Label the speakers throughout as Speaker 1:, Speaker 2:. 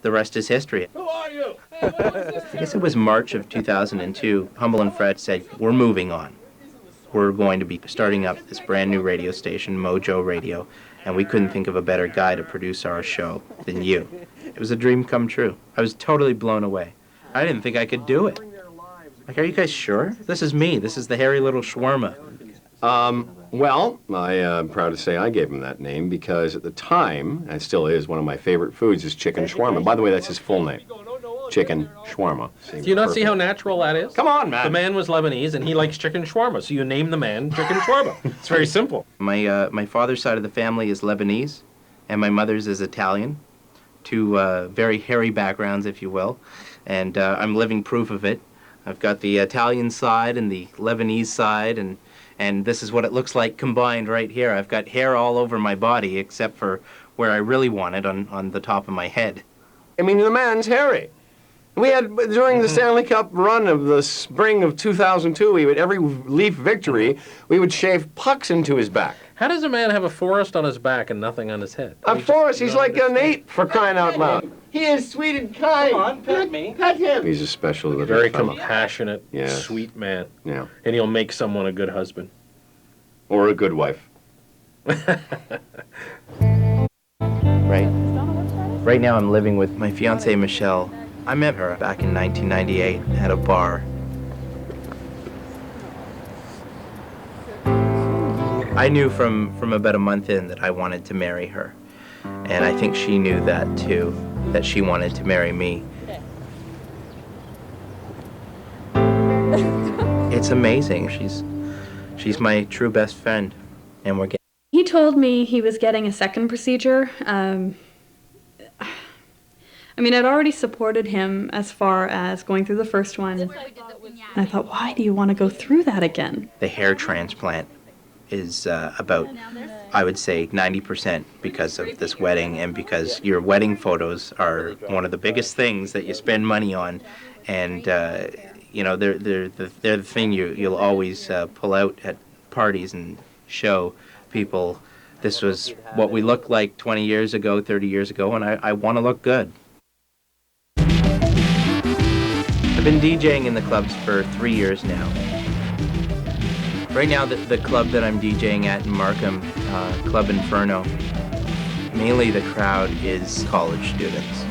Speaker 1: the rest is history.
Speaker 2: Who are you? Hey, what is this?
Speaker 1: I guess it was March of 2002. Humble and Fred said, we're moving on. We're going to be starting up this brand new radio station, Mojo Radio, and we couldn't think of a better guy to produce our show than you. It was a dream come true. I was totally blown away. I didn't think I could do it. Like, are you guys sure? This is me. This is the hairy little shawarma.
Speaker 3: Well, I'm proud to say I gave him that name because at the time, and still is, one of my favorite foods is chicken shawarma. By the way, that's his full name. Chicken shawarma.
Speaker 4: Do you not see how natural that is?
Speaker 3: Come on, man.
Speaker 4: The man was Lebanese, and he likes chicken shawarma, so you name the man chicken shawarma. It's very simple.
Speaker 1: My father's side of the family is Lebanese, and my mother's is Italian. Two very hairy backgrounds, if you will, and I'm living proof of it. I've got the Italian side and the Lebanese side, and this is what it looks like combined right here. I've got hair all over my body, except for where I really want it, on the top of my head.
Speaker 3: I mean, the man's hairy. We had, during the Stanley Cup run of the spring of 2002, we would, every Leaf victory, we would shave pucks into his back.
Speaker 4: How does a man have a forest on his back and nothing on his head?
Speaker 3: A forest? He's like an ape, for crying out loud.
Speaker 2: He is sweet and kind. Come on, pet me. Pet him.
Speaker 3: He's a special little
Speaker 4: Very
Speaker 3: fellow.
Speaker 4: compassionate,
Speaker 3: Yes.
Speaker 4: sweet man.
Speaker 3: Yeah.
Speaker 4: And he'll make someone a good husband.
Speaker 3: Or a good wife.
Speaker 1: Right now I'm living with my fiancée, Michelle. I met her back in 1998 at a bar. I knew from about a month in that I wanted to marry her. And I think she knew that too, that she wanted to marry me. It's amazing. She's my true best friend, and we're getting...
Speaker 5: He told me he was getting a second procedure. I mean, I'd already supported him as far as going through the first one. And I thought, why do you want to go through that again?
Speaker 1: The hair transplant is about, I would say, 90% because of this wedding, and because your wedding photos are one of the biggest things that you spend money on. And, you know, they're the thing you'll always pull out at parties and show people this was what we looked like 20 years ago, 30 years ago, and I want to look good. I've been DJing in the clubs for 3 years now. Right now, the club that I'm DJing at in Markham, Club Inferno, mainly the crowd is college students.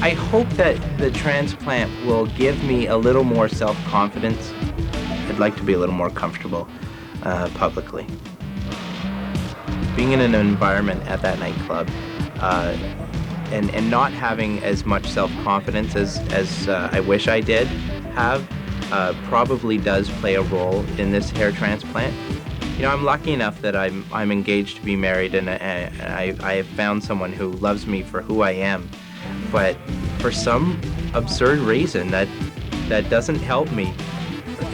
Speaker 1: I hope that the transplant will give me a little more self-confidence. I'd like to be a little more comfortable publicly. Being in an environment at that nightclub and not having as much self-confidence as I wish I did have probably does play a role in this hair transplant. You know, I'm lucky enough that I'm engaged to be married, and I have found someone who loves me for who I am. But for some absurd reason that doesn't help me.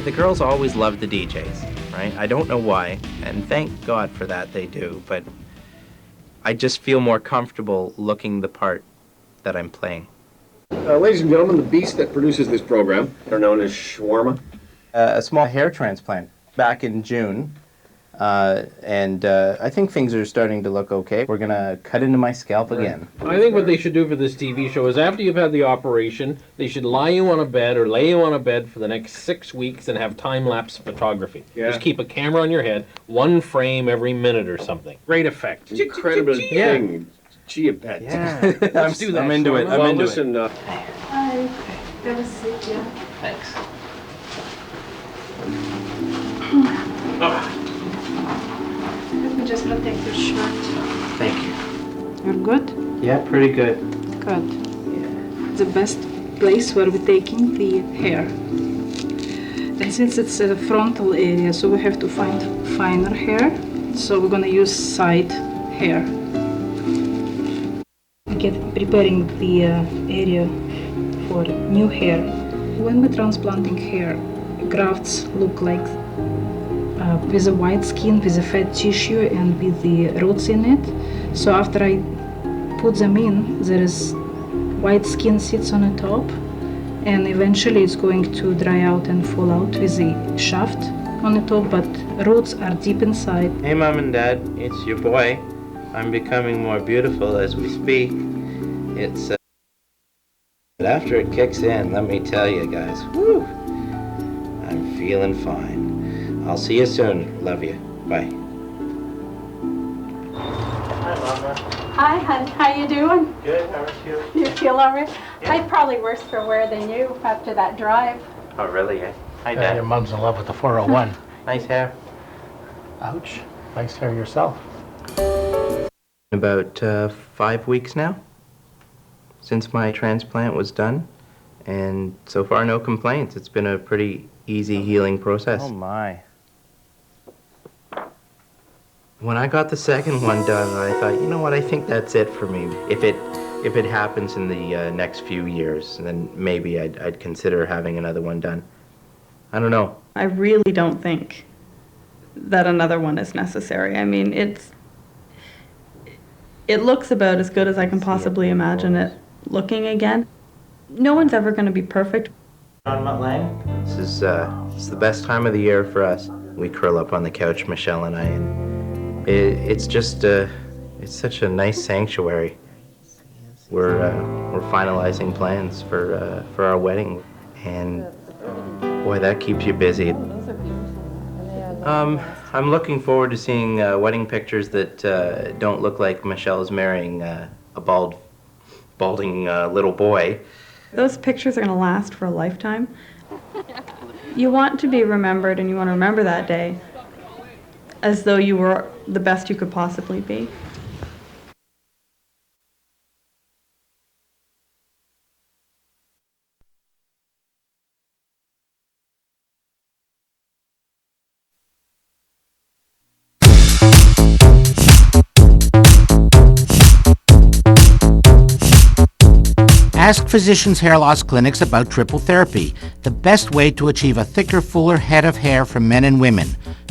Speaker 1: The girls always love the DJs, right? I don't know why, and thank God for that they do, but I just feel more comfortable looking the part that I'm playing.
Speaker 3: Ladies and gentlemen, the beast that produces this program, they're known as shawarma.
Speaker 1: A small hair transplant back in June, and I think things are starting to look okay. We're gonna cut into my scalp again.
Speaker 4: I think what they should do for this TV show is after you've had the operation, they should lie you on a bed or lay you on a bed for the next 6 weeks and have time-lapse photography.
Speaker 3: Yeah.
Speaker 4: Just keep a camera on your head, one frame every minute or something. Great effect.
Speaker 3: Incredible thing. Chia pet.
Speaker 1: Yeah,
Speaker 4: Let's do that,
Speaker 1: I'm into it.
Speaker 4: Shawarma.
Speaker 1: I'm
Speaker 3: Well,
Speaker 1: into
Speaker 3: listen,
Speaker 5: Hi. Have a seat, yeah.
Speaker 1: Thanks.
Speaker 5: Let me just protect your shirt.
Speaker 1: Thank you.
Speaker 5: You're good?
Speaker 1: Yeah, pretty good.
Speaker 5: Good. The best place where we're taking the hair. And since it's a frontal area, so we have to find finer hair. So we're gonna use side hair. Preparing the area for new hair. When we're transplanting hair, grafts look like with a white skin, with a fat tissue, and with the roots in it. So after I put them in, there is white skin sits on the top, and eventually it's going to dry out and fall out with the shaft on the top, but roots are deep inside.
Speaker 1: Hey, Mom and Dad, it's your boy. I'm becoming more beautiful as we speak. It's But after it kicks in, let me tell you guys, whew, I'm feeling fine. I'll see you soon. Love you. Bye. Hi, Mama.
Speaker 6: Hi, hon. How you doing?
Speaker 1: Good. How are you?
Speaker 6: You feel all right?
Speaker 1: Yeah.
Speaker 6: I'd probably worse for wear than you after that drive.
Speaker 1: Oh, really? Eh? Hi,
Speaker 7: Your
Speaker 1: Dad.
Speaker 7: mom's in love with the 401.
Speaker 1: Nice hair.
Speaker 7: Ouch. Nice hair yourself.
Speaker 1: About 5 weeks now since my transplant was done, and so far no complaints. It's been a pretty easy healing process. Oh my. When I got the second one done, I thought, you know what, I think that's it for me. If it happens in the next few years, then maybe I'd consider having another one done. I don't know.
Speaker 8: I really don't think that another one is necessary. I mean, it looks about as good as I can possibly imagine it looking again. No one's ever going to be perfect.
Speaker 1: This is it's the best time of the year for us. We curl up on the couch, Michelle and I, and it's just it's such a nice sanctuary. We're finalizing plans for our wedding, and boy, that keeps you busy. I'm looking forward to seeing wedding pictures that don't look like Michelle's marrying a balding little boy.
Speaker 8: Those pictures are going to last for a lifetime. You want to be remembered, and you want to remember that day as though you were the best you could possibly be.
Speaker 9: Ask physicians' hair loss clinics about triple therapy, the best way to achieve a thicker, fuller head of hair for men and women.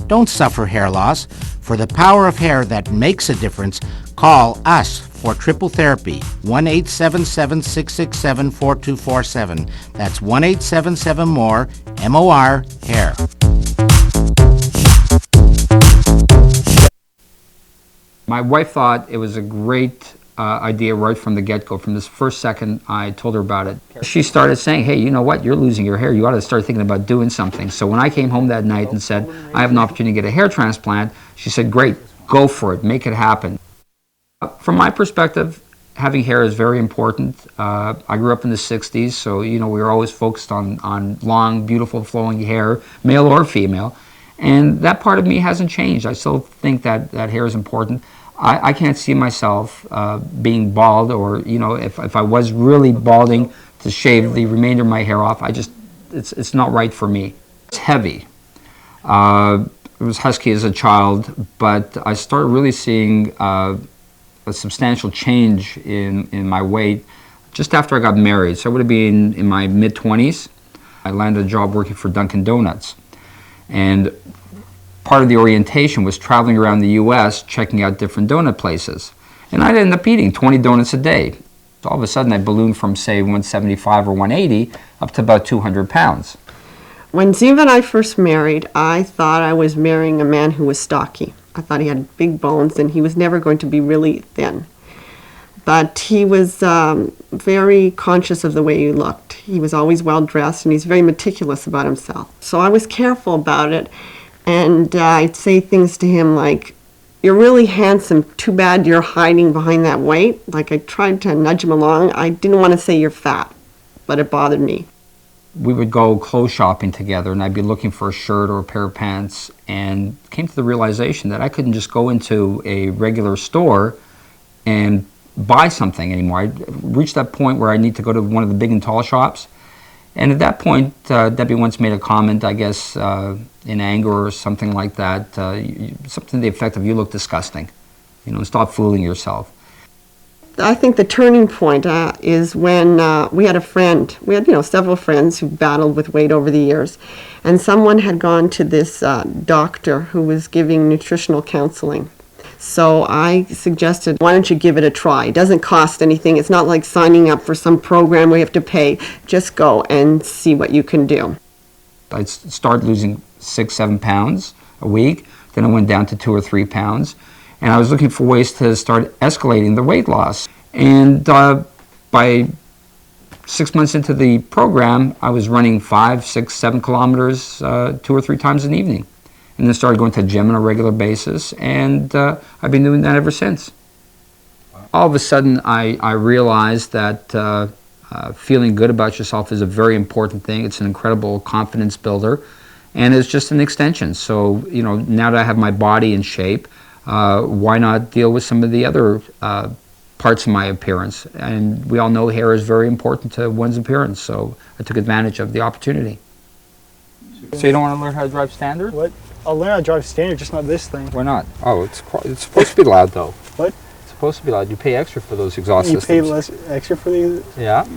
Speaker 9: Don't suffer hair loss. For the power of hair that makes a difference, call us for triple therapy, 1-877-667-4247. That's 1-877-MORE-MOR-HAIR.
Speaker 10: My wife thought it was a great idea right from the get-go. From this first second I told her about it, she started saying, hey, you know what, you're losing your hair, you ought to start thinking about doing something. So when I came home that night and said, I have an opportunity to get a hair transplant, she said, great, go for it, make it happen. From my perspective, having hair is very important. I grew up in the 60s, so we were always focused on long, beautiful, flowing hair, male or female, and that part of me hasn't changed. I still think that hair is important. I can't see myself being bald, or if I was really balding, to shave the remainder of my hair off. It's not right for me. It's heavy. It was husky as a child, but I started really seeing a substantial change in my weight just after I got married. So I would have been in my mid-20s. I landed a job working for Dunkin' Donuts, and part of the orientation was traveling around the U.S. checking out different donut places. And I'd end up eating 20 donuts a day. So all of a sudden I ballooned from, say, 175 or 180 up to about 200 pounds.
Speaker 11: When Ziva and I first married, I thought I was marrying a man who was stocky. I thought he had big bones and he was never going to be really thin. But he was very conscious of the way he looked. He was always well dressed and he's very meticulous about himself. So I was careful about it. And I'd say things to him like, you're really handsome, too bad you're hiding behind that weight. Like I tried to nudge him along. I didn't want to say you're fat, but it bothered me.
Speaker 10: We would go clothes shopping together, and I'd be looking for a shirt or a pair of pants, and came to the realization that I couldn't just go into a regular store and buy something anymore. I reached that point where I need to go to one of the big and tall shops. And at that point, Debbie once made a comment, I guess, in anger or something like that, something to the effect of, you look disgusting, stop fooling yourself.
Speaker 11: I think the turning point is when we had a friend, we had several friends who battled with weight over the years, and someone had gone to this doctor who was giving nutritional counseling. So I suggested, why don't you give it a try? It doesn't cost anything. It's not like signing up for some program where you have to pay. Just go and see what you can do.
Speaker 10: I started losing 6-7 pounds a week. Then I went down to 2 or 3 pounds. And I was looking for ways to start escalating the weight loss. And by 6 months into the program, I was running 5, 6, 7 kilometers 2 or 3 times an evening. And then started going to the gym on a regular basis, and I've been doing that ever since. All of a sudden, I realized that feeling good about yourself is a very important thing. It's an incredible confidence builder, and it's just an extension. So, you know, now that I have my body in shape, why not deal with some of the other parts of my appearance? And we all know hair is very important to one's appearance, so I took advantage of the opportunity. So you don't want to learn how to drive standard?
Speaker 12: What? I'll learn how to drive standard, just not this thing.
Speaker 10: Why not? Oh, it's supposed to be loud, though.
Speaker 12: What?
Speaker 10: It's supposed to be loud. You pay extra for those exhaust
Speaker 12: You
Speaker 10: systems.
Speaker 12: pay less extra for these?
Speaker 10: Yeah.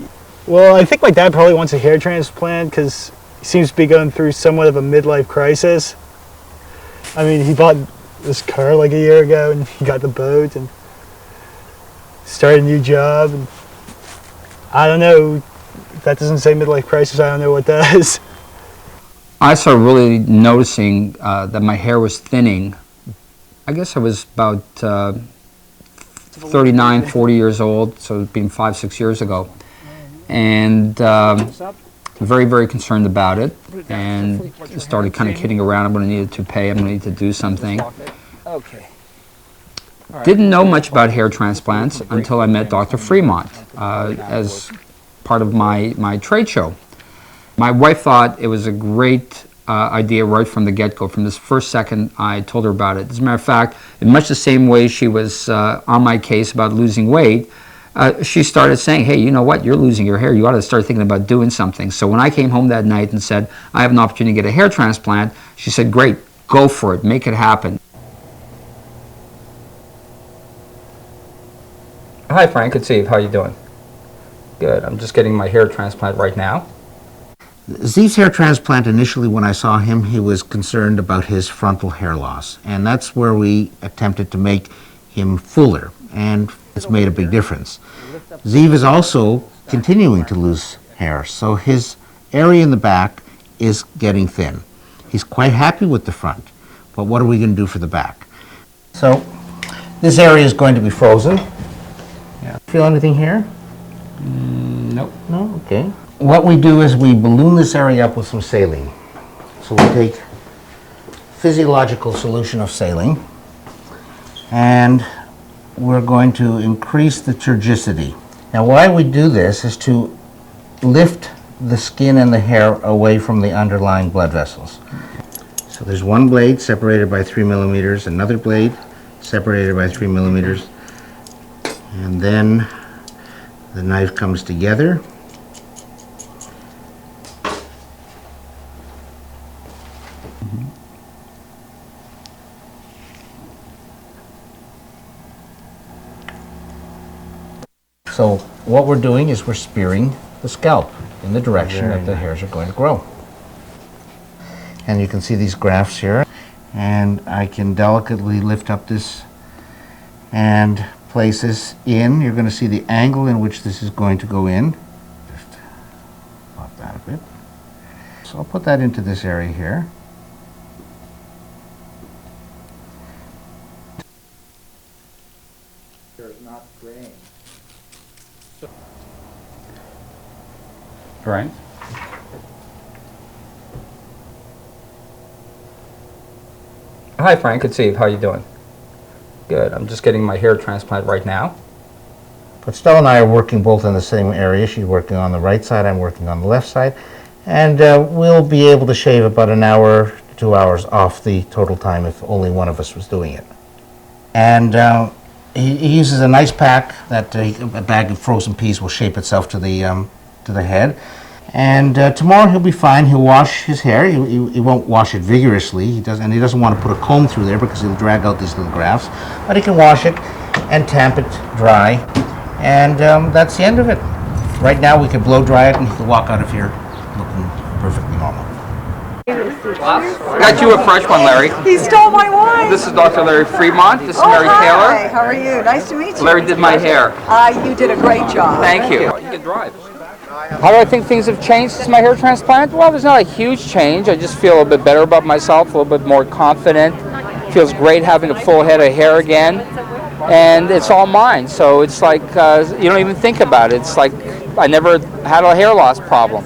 Speaker 12: Well, I think my dad probably wants a hair transplant because he seems to be going through somewhat of a midlife crisis. I mean, he bought this car like a year ago, and he got the boat and started a new job. And I don't know. If that doesn't say midlife crisis, I don't know what does.
Speaker 10: I started really noticing that my hair was thinning. I guess I was about 39, 40 years old, so it's been 5, 6 years ago. And very, very concerned about it, and started kind of kidding around. I'm going to need to pay, I'm going to need to do something.
Speaker 1: Okay.
Speaker 10: Didn't know much about hair transplants until I met Dr. Fremont as part of my trade show. My wife thought it was a great idea right from the get-go. From this first second I told her about it. As a matter of fact, in much the same way she was on my case about losing weight, she started saying, hey, you know what, you're losing your hair, you ought to start thinking about doing something. So when I came home that night and said, I have an opportunity to get a hair transplant, she said, great, go for it, make it happen. Hi Frank, it's Eve, how you doing? Good, I'm just getting my hair transplant right now.
Speaker 9: Zeev's hair transplant, initially when I saw him, he was concerned about his frontal hair loss. And that's where we attempted to make him fuller, and it's made a big difference. Zeev is also continuing to lose hair, so his area in the back is getting thin. He's quite happy with the front, but what are we going to do for the back? So this area is going to be frozen. Yeah. Feel anything here?
Speaker 10: Nope.
Speaker 9: No? Okay. What we do is we balloon this area up with some saline. So we take physiological solution of saline, and we're going to increase the turgidity. Now why we do this is to lift the skin and the hair away from the underlying blood vessels. So there's one blade separated by 3 millimeters, another blade separated by 3 millimeters, and then the knife comes together. So what we're doing is we're spearing the scalp in the direction that the hairs are going to grow. And you can see these grafts here, and I can delicately lift up this and place this in. You're going to see the angle in which this is going to go in. Just pop that a bit. So I'll put that into this area here.
Speaker 10: Right. Hi Frank, it's Eve, how you doing? Good, I'm just getting my hair transplant right now.
Speaker 9: But Stella and I are working both in the same area. She's working on the right side, I'm working on the left side. And we'll be able to shave about an hour to 2 hours off the total time if only one of us was doing it. And he uses a nice pack that a bag of frozen peas will shape itself to the head. And tomorrow he'll be fine. He'll wash his hair. He won't wash it vigorously. He doesn't want to put a comb through there because he'll drag out these little grafts. But he can wash it and tamp it dry. And that's the end of it. Right now we can blow dry it and he can walk out of here looking perfectly normal.
Speaker 10: Got you a fresh one, Larry.
Speaker 13: He stole my wine.
Speaker 10: This is Dr. Larry Fremont. This is Mary
Speaker 13: Hi,
Speaker 10: Taylor.
Speaker 13: how are you? Nice to meet you.
Speaker 10: Larry did my hair.
Speaker 13: You did a great job.
Speaker 10: Thank you. You can drive. How do I think things have changed since my hair transplant? Well, there's not a huge change. I just feel a bit better about myself, a little bit more confident. Feels great having a full head of hair again. And it's all mine, so it's like you don't even think about it. It's like
Speaker 14: I never had a hair loss problem.